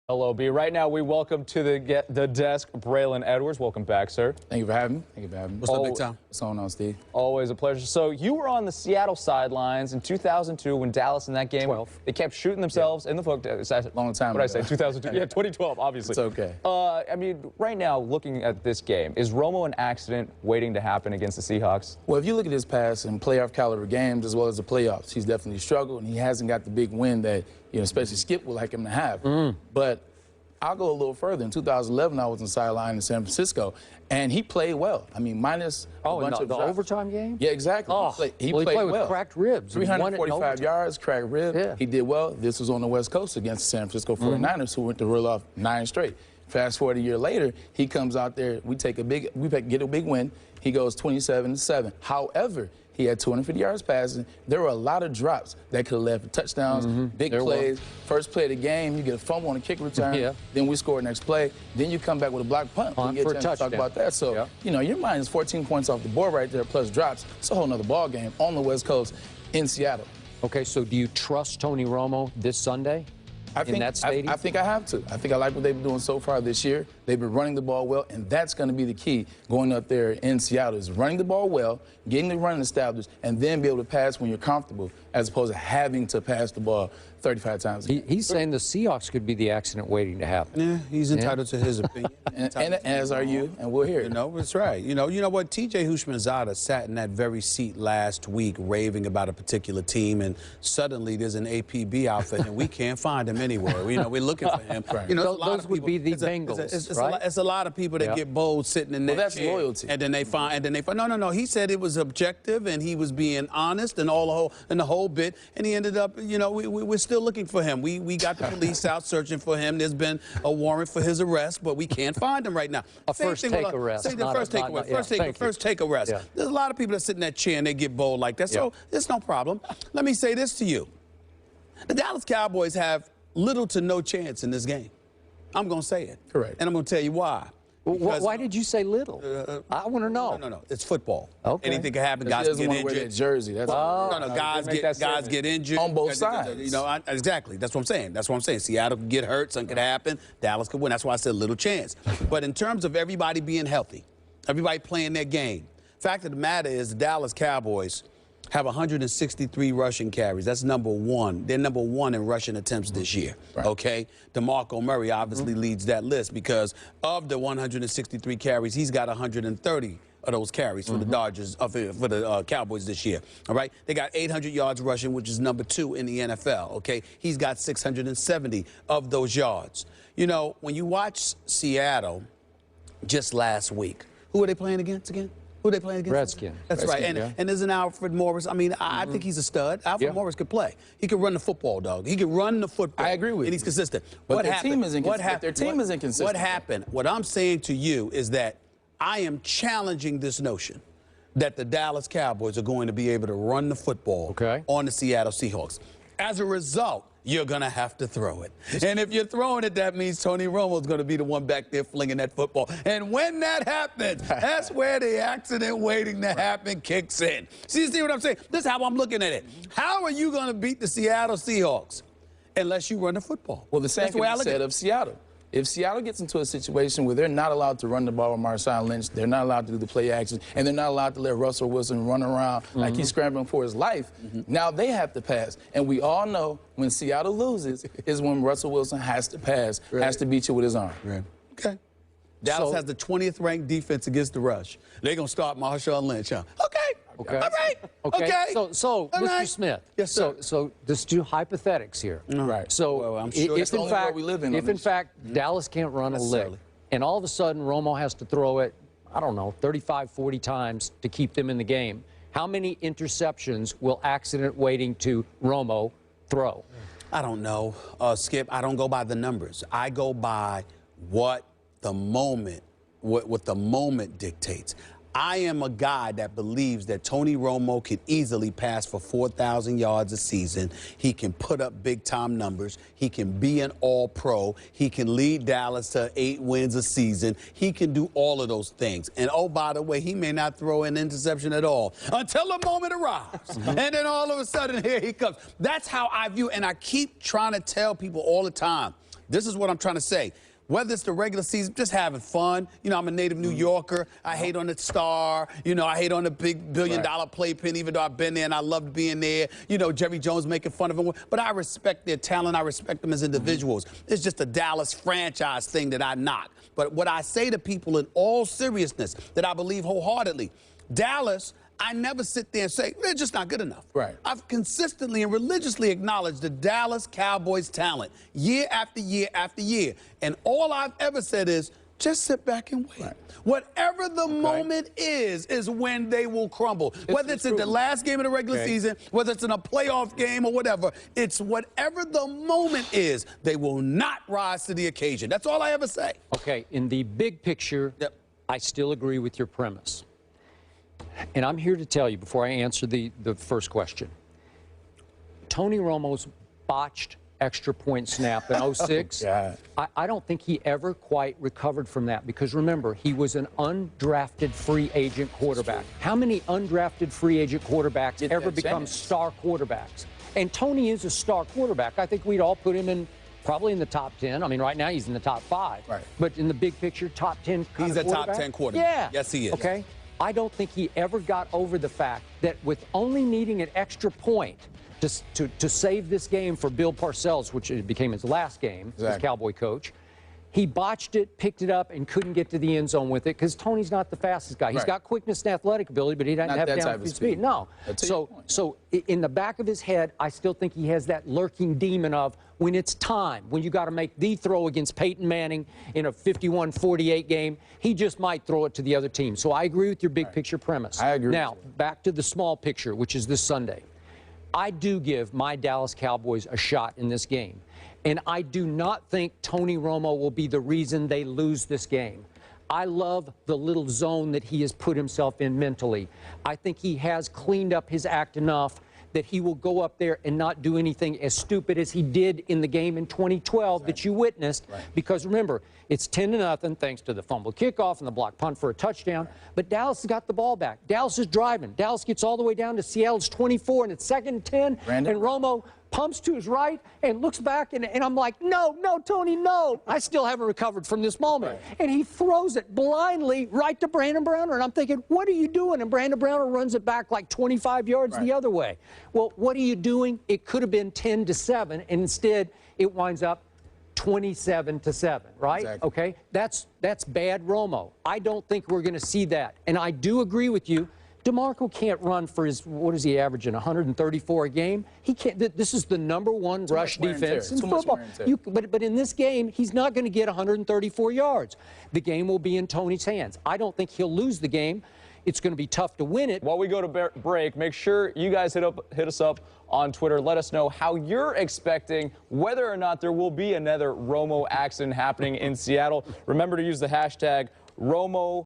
Hello, B. Right now, we welcome to the desk Braylon Edwards. Welcome back, sir. Thank you for having me. Thank you for having me. What's up, Big Tom? What's going on, Steve? Always a pleasure. So you were on the Seattle sidelines in 2002 when Dallas in that game. 12. They kept shooting themselves in the foot. Long time What did I ago. say? 2002. Yeah, 2012, obviously. It's okay. I mean, right now, looking at this game, is Romo an accident waiting to happen against the Seahawks? Well, if you look at his past in playoff caliber games as well as the playoffs, he's definitely struggled, and he hasn't got the big win that, especially Skip would like him to have. But I'll go a little further. In 2011, I was on sideline in San Francisco, and he played well. I mean, minus a bunch of the drops. overtime game? Yeah, exactly. Oh, he played played with well. cracked ribs. 345 yards, cracked ribs. Yeah. He did well. This was on the West Coast against the San Francisco 49ers, who went to roll off 9 straight. Fast forward a year later, he comes out there. We get a big win. He goes 27-7. However, he had 250 yards passing. There were a lot of drops that could have led for touchdowns, big plays. First play of the game, you get a fumble on a kick return. Then we score next play. Then you come back with a blocked punt. On We get for a a chance to talk about that. So, your mind is 14 points off the board right there, plus drops. It's a whole nother ball game on the West Coast in Seattle. Okay, so do you trust Tony Romo this Sunday in that stadium? I think I have to. I think I like what they've been doing so far this year. They've been running the ball well, and that's going to be the key going up there in Seattle is running the ball well, getting the run established, and then be able to pass when you're comfortable, as opposed to having to pass the ball 35 times a game. He's saying the Seahawks could be the accident waiting to happen. Yeah, he's entitled to his opinion. and as are you, and we'll hear it. That's right. You know what? T.J. Houshmandzadeh sat in that very seat last week raving about a particular team, and suddenly there's an APB outfit, and we can't find him anywhere. We're looking for him. Right. Those would be the Bengals, right? It's a lot of people that get bold sitting in that that's chair, loyalty. and then they find. No. He said it was objective, and he was being honest, and the whole bit, and he ended up. We're still looking for him. We got the police out searching for him. There's been a warrant for his arrest, but we can't find him right now. First take arrest. First take arrest. Yeah. There's a lot of people that sit in that chair and they get bold like that. So there's no problem. Let me say this to you. The Dallas Cowboys have little to no chance in this game. I'm going to say it. Correct. And I'm going to tell you why. Why did you say little? I want to know. No. It's football. Okay. Anything can happen. Guys doesn't get want to injured. wear that jersey. That's Guys get injured. On both sides. Exactly. That's what I'm saying. Seattle could get hurt. Something could happen. Dallas could win. That's why I said little chance. But in terms of everybody being healthy, everybody playing their game, fact of the matter is the Dallas Cowboys have 163 rushing carries. That's number one. They're number one in rushing attempts this year. Right. Okay? DeMarco Murray obviously leads that list because of the 163 carries, he's got 130 of those carries for the Dodgers, for the Cowboys this year. All right? They got 800 yards rushing, which is number 2 in the NFL. Okay? He's got 670 of those yards. When you watch Seattle just last week, who are they playing against again? Who are they playing against? Redskins. That's right. And there's an Alfred Morris. I mean, I think he's a stud. Alfred Morris could play. He could run the football, dog. He could run the football. I agree with you. And he's consistent. But their team is inconsistent. What happened? What I'm saying to you is that I am challenging this notion that the Dallas Cowboys are going to be able to run the football on the Seattle Seahawks. As a result, you're going to have to throw it. And if you're throwing it, that means Tony Romo's going to be the one back there flinging that football. And when that happens, that's where the accident waiting to happen kicks in. See what I'm saying? This is how I'm looking at it. How are you going to beat the Seattle Seahawks unless you run the football? Well, the same can be said of Seattle. If Seattle gets into a situation where they're not allowed to run the ball with Marshawn Lynch, they're not allowed to do the play action, and they're not allowed to let Russell Wilson run around like he's scrambling for his life, now they have to pass. And we all know when Seattle loses is when Russell Wilson has to pass, has to beat you with his arm. Okay. Dallas has the 20th ranked defense against the rush. They're going to start Marshawn Lynch, huh? Okay. Okay. All right. Okay. So Mr. Smith. Yes, sir. So let's do hypothetics here. Right. So I'm sure if in fact Dallas can't run a lick, and all of a sudden Romo has to throw it, I don't know, 35, 40 times to keep them in the game, how many interceptions will accident waiting to Romo throw? I don't know, Skip. I don't go by the numbers. I go by what the moment dictates. I am a guy that believes that Tony Romo could easily pass for 4,000 yards a season. He can put up big-time numbers. He can be an all-pro. He can lead Dallas to 8 wins a season. He can do all of those things. And, oh, by the way, he may not throw an interception at all until the moment arrives. And then all of a sudden, here he comes. That's how I view it. And I keep trying to tell people all the time, This is what I'm trying to say. Whether it's the regular season, just having fun. You know, I'm a native New Yorker. I hate on the Star. You know, I hate on the big billion-dollar playpen, even though I've been there and I loved being there. You know, Jerry Jones making fun of him. But I respect their talent. I respect them as individuals. It's just a Dallas franchise thing that I knock. But what I say to people in all seriousness, that I believe wholeheartedly, Dallas, I never sit there and say, they're just not good enough. Right. I've consistently and religiously acknowledged the Dallas Cowboys' talent year after year after year. And all I've ever said is, just sit back and wait. Right. Whatever the moment is when they will crumble. Whether it's in the last game of the regular season, whether it's in a playoff game or whatever, it's whatever the moment is, they will not rise to the occasion. That's all I ever say. Okay, in the big picture, I still agree with your premise. And I'm here to tell you, before I answer the first question, Tony Romo's botched extra point snap in 06, I don't think he ever quite recovered from that, because remember, he was an undrafted free agent quarterback. How many undrafted free agent quarterbacks ever become star quarterbacks? And Tony is a star quarterback. I think we'd all put him in probably in the top 10. I mean, right now he's in the top 5. Right. But in the big picture, top 10 kind He's of a top 10 quarterback. Yeah. Yes, he is. Okay. I don't think he ever got over the fact that with only needing an extra point to save this game for Bill Parcells, which became his last game as Cowboy coach, he botched it, picked it up, and couldn't get to the end zone with it because Tony's not the fastest guy. He's got quickness and athletic ability, but he doesn't have downfield speed. No. So in the back of his head, I still think he has that lurking demon of when it's time, when you got to make the throw against Peyton Manning in a 51-48 game, he just might throw it to the other team. So I agree with your big picture premise. I agree. Now, back to the small picture, which is this Sunday. I do give my Dallas Cowboys a shot in this game. And I do not think Tony Romo will be the reason they lose this game. I love the little zone that he has put himself in mentally. I think he has cleaned up his act enough that he will go up there and not do anything as stupid as he did in the game in 2012 that you witnessed. Because remember, it's 10-0 thanks to the fumble kickoff and the block punt for a touchdown. But Dallas has got the ball back. Dallas is driving. Dallas gets all the way down to Seattle's 24, and it's 2nd and 10. And Romo pumps to his right and looks back, and I'm like, no, Tony, no. I still haven't recovered from this moment. And he throws it blindly right to Brandon Browner, and I'm thinking, what are you doing? And Brandon Browner runs it back like 25 yards the other way. Well, what are you doing? It could have been 10-7, and instead it winds up 27-7, right? Okay, that's bad Romo. I don't think we're going to see that. And I do agree with you. DeMarco can't run for his, what is he averaging, 134 a game? He can't. This is the #1 rush defense in football. But in this game, he's not going to get 134 yards. The game will be in Tony's hands. I don't think he'll lose the game. It's going to be tough to win it. While we go to break, make sure you guys hit us up on Twitter. Let us know how you're expecting whether or not there will be another Romo accident happening in Seattle. Remember to use the hashtag Romo